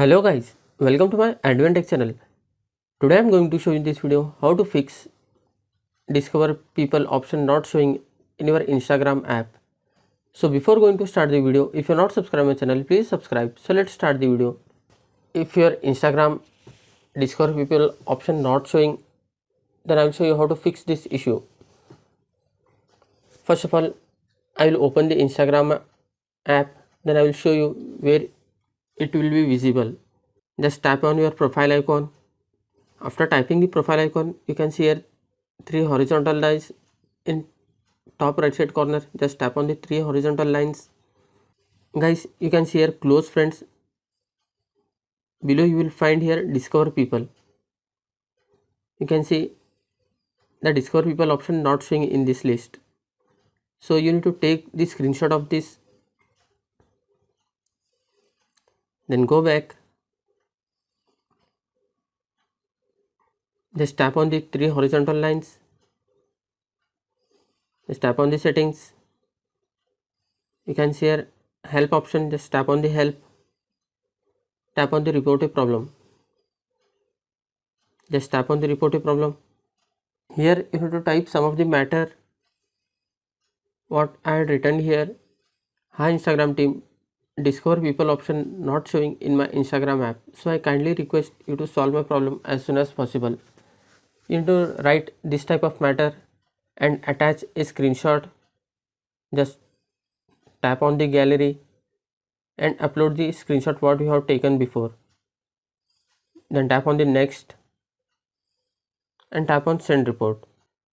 Hello guys, welcome to my AndWin Tech channel. Today I am going to show you in this video how to fix discover people option not showing in your Instagram app. So before going to start the video, if you are not subscribed my channel, please subscribe. So let's start the video. If your Instagram discover people option not showing, then I will show you how to fix this issue. First of all, I will open the Instagram app, then I will show you where it will be visible. Just tap on your profile icon. After typing the profile icon, you can see here 3 horizontal lines in top right side corner. Just tap on the 3 horizontal lines. Guys, you can see here close friends. Below you will find here discover people. You can see the discover people option not showing in this list. So you need to take the screenshot of this. Then go back. Just tap on the 3 horizontal lines. Just tap on the settings. You can see here help option. Just tap on the help. Tap on the report a problem. Just tap on the report a problem. Here you have to type some of the matter what I had written here. Hi Instagram team, discover people option not showing in my Instagram app. So I kindly request you to solve my problem as soon as possible. You need to write this type of matter and attach a screenshot. Just tap on the gallery and upload the screenshot what you have taken before. Then tap on the next and tap on send report.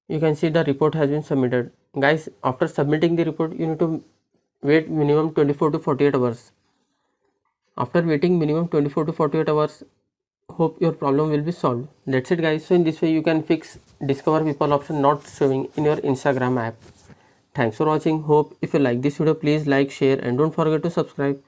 You can see the report has been submitted. Guys, after submitting the report, you need to wait minimum 24 to 48 hours. After waiting minimum 24 to 48 hours, hope your problem will be solved. That's it guys. So in this way you can fix discover people option not showing in your Instagram app. Thanks for watching. Hope if you like this video, please like, share and don't forget to subscribe.